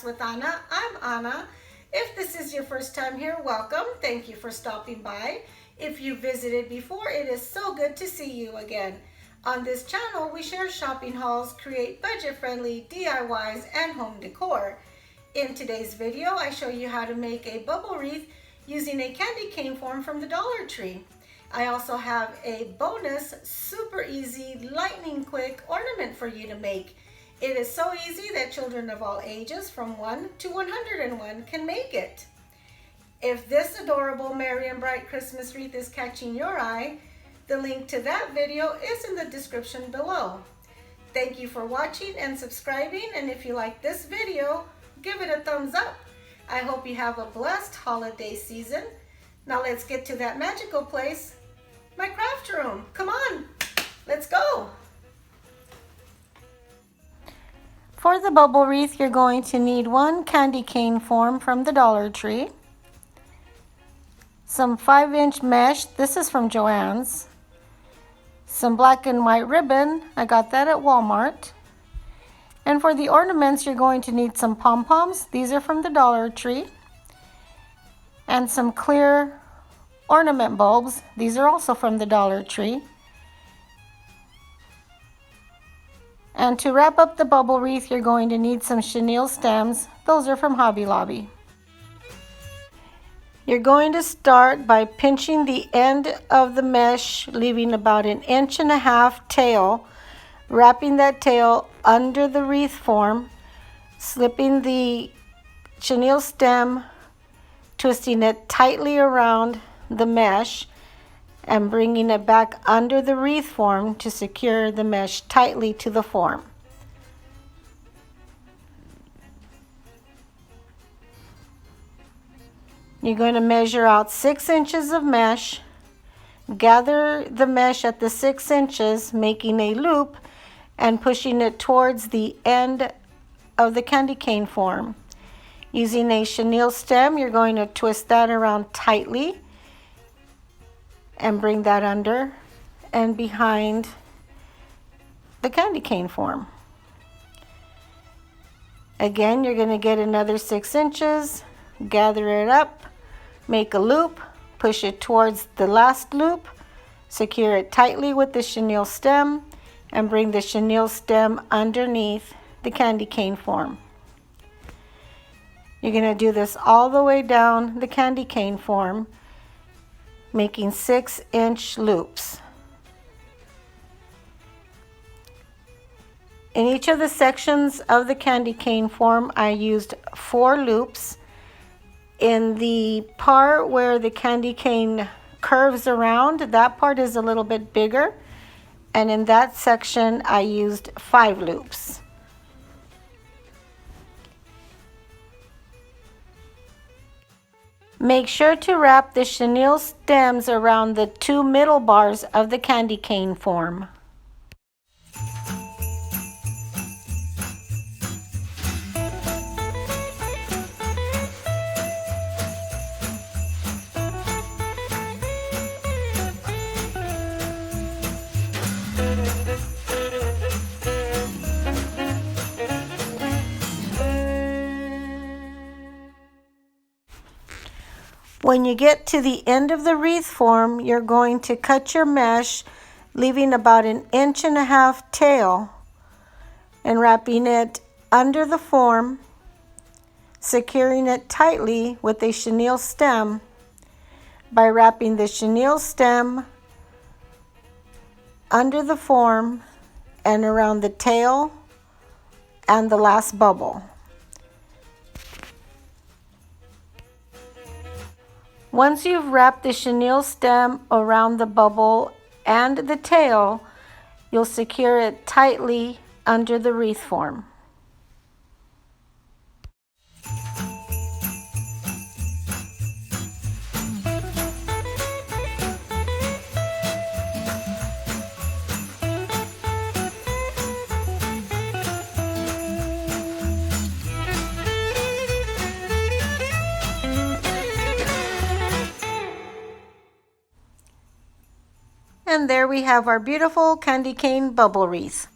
with Anna. I'm Anna. If this is your first time here, welcome. Thank you for stopping by. If you visited before, it is so good to see you again. On this channel, we share shopping hauls, create budget-friendly DIYs, and home decor. In today's video, I show you how to make a bubble wreath using a candy cane form from the Dollar Tree. I also have a bonus, super easy, lightning quick ornament for you to make. It is so easy that children of all ages from 1 to 101 can make it. If this adorable merry and bright Christmas wreath is catching your eye, the link to that video is in the description below. Thank you for watching and subscribing, and if you like this video, give it a thumbs up. I hope you have a blessed holiday season. Now let's get to that magical place, my craft room. Come on, let's go. For the bubble wreath, you're going to need one candy cane form from the Dollar Tree, some 5-inch mesh, this is from Joann's, some black and white ribbon, I got that at Walmart. And for the ornaments, you're going to need some pom-poms, these are from the Dollar Tree, and some clear ornament bulbs, these are also from the Dollar Tree. And to wrap up the bubble wreath, you're going to need some chenille stems, those are from Hobby Lobby. You're going to start by pinching the end of the mesh, leaving about 1.5 inches tail, wrapping that tail under the wreath form, slipping the chenille stem, twisting it tightly around the mesh, and bringing it back under the wreath form to secure the mesh tightly to the form. You're going to measure out 6 inches of mesh, gather the mesh at the 6 inches, making a loop and pushing it towards the end of the candy cane form. Using a chenille stem, you're going to twist that around tightly and bring that under and behind the candy cane form. Again, you're going to get another 6 inches, gather it up, make a loop, push it towards the last loop, secure it tightly with the chenille stem, and bring the chenille stem underneath the candy cane form. You're going to do this all the way down the candy cane form, making 6-inch loops. In each of the sections of the candy cane form, I used 4 loops. In the part where the candy cane curves around, that part is a little bit bigger, and in that section I used 5 loops. Make sure to wrap the chenille stems around the 2 middle bars of the candy cane form. When you get to the end of the wreath form, you're going to cut your mesh, leaving about 1.5 inches tail and wrapping it under the form, securing it tightly with a chenille stem by wrapping the chenille stem under the form and around the tail and the last bubble. Once you've wrapped the chenille stem around the bubble and the tail, you'll secure it tightly under the wreath form. And there we have our beautiful candy cane bubble wreath.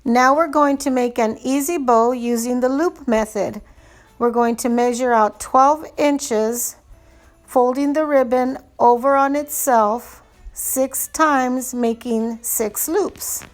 Now we're going to make an easy bow using the loop method. We're going to measure out 12 inches, folding the ribbon over on itself 6 times, making 6 loops.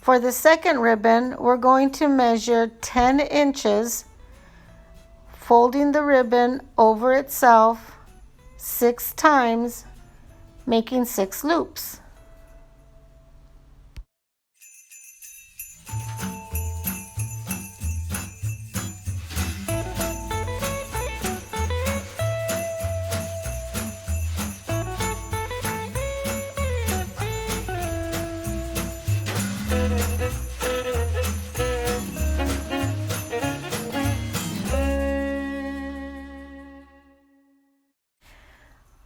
For the second ribbon, we're going to measure 10 inches, folding the ribbon over itself 6 times, making 6 loops.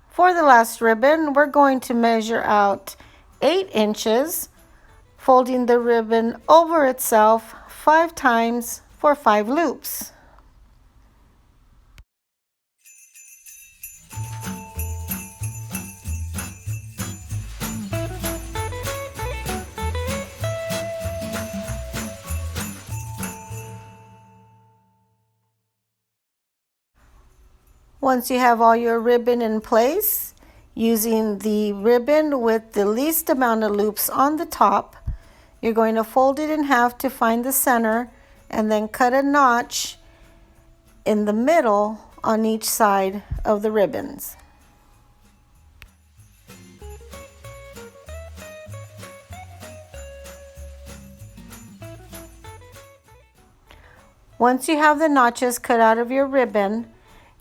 For the last ribbon, we're going to measure out 8 inches, folding the ribbon over itself 5 times for 5 loops. Once you have all your ribbon in place, using the ribbon with the least amount of loops on the top, you're going to fold it in half to find the center and then cut a notch in the middle on each side of the ribbons. Once you have the notches cut out of your ribbon,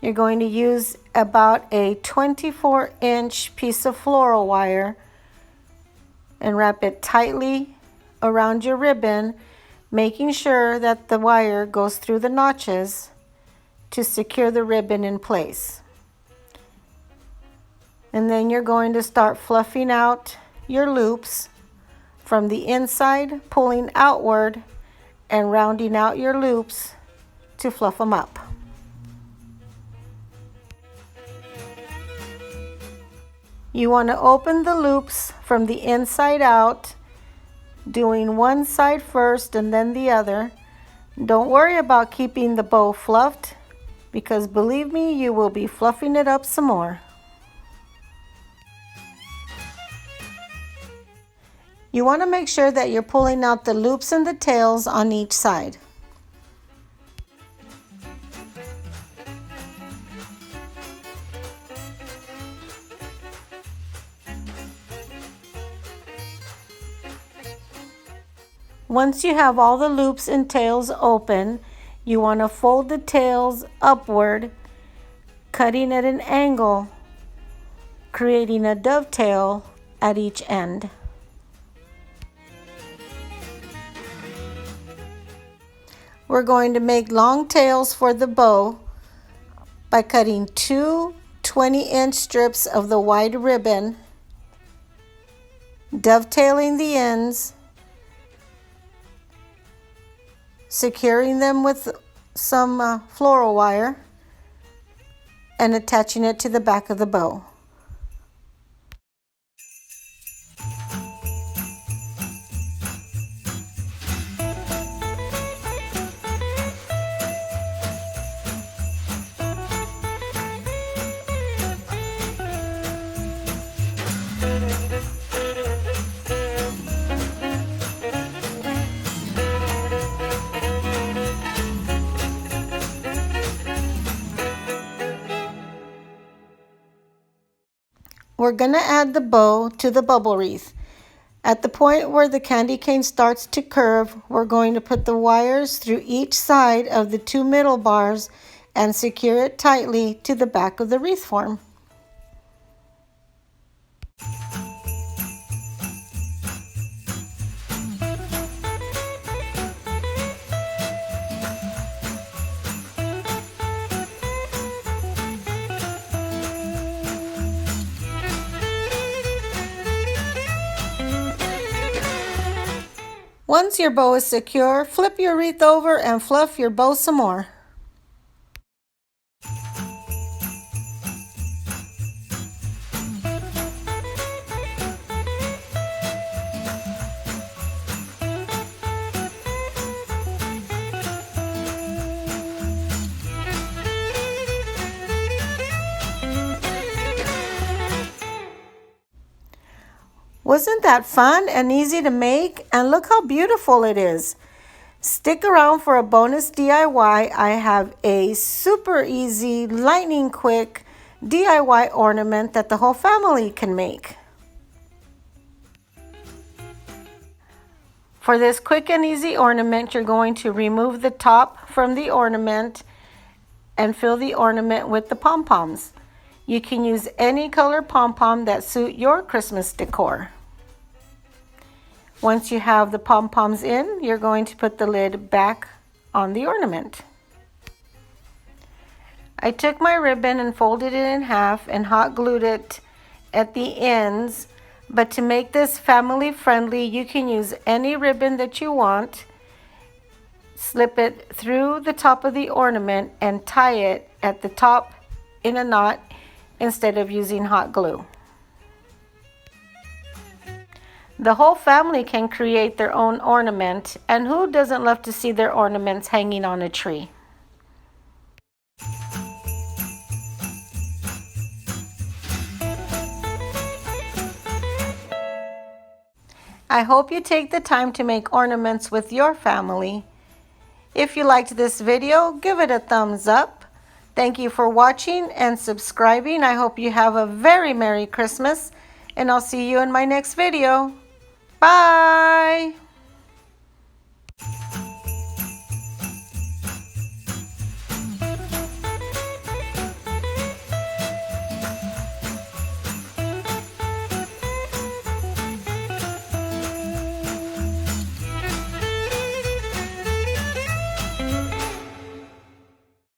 you're going to use about a 24-inch piece of floral wire and wrap it tightly around your ribbon, making sure that the wire goes through the notches to secure the ribbon in place. And then you're going to start fluffing out your loops from the inside, pulling outward and rounding out your loops to fluff them up. You want to open the loops from the inside out, doing one side first and then the other. Don't worry about keeping the bow fluffed, because believe me, you will be fluffing it up some more. You want to make sure that you're pulling out the loops and the tails on each side. Once you have all the loops and tails open, you want to fold the tails upward, cutting at an angle, creating a dovetail at each end. We're going to make long tails for the bow by cutting 2 20-inch strips of the wide ribbon, dovetailing the ends, securing them with some floral wire, and attaching it to the back of the bow. We're going to add the bow to the bubble wreath. At the point where the candy cane starts to curve, we're going to put the wires through each side of the 2 middle bars and secure it tightly to the back of the wreath form. Once your bow is secure, flip your wreath over and fluff your bow some more. Wasn't that fun and easy to make? And look how beautiful it is. Stick around for a bonus DIY. I have a super easy, lightning quick DIY ornament that the whole family can make. For this quick and easy ornament, you're going to remove the top from the ornament and fill the ornament with the pom-poms. You can use any color pom-pom that suit your Christmas decor. Once you have the pom-poms in, you're going to put the lid back on the ornament. I took my ribbon and folded it in half and hot glued it at the ends, but to make this family friendly, you can use any ribbon that you want. Slip it through the top of the ornament and tie it at the top in a knot instead of using hot glue. The whole family can create their own ornament, and who doesn't love to see their ornaments hanging on a tree? I hope you take the time to make ornaments with your family. If you liked this video, give it a thumbs up. Thank you for watching and subscribing. I hope you have a very Merry Christmas, and I'll see you in my next video. Bye!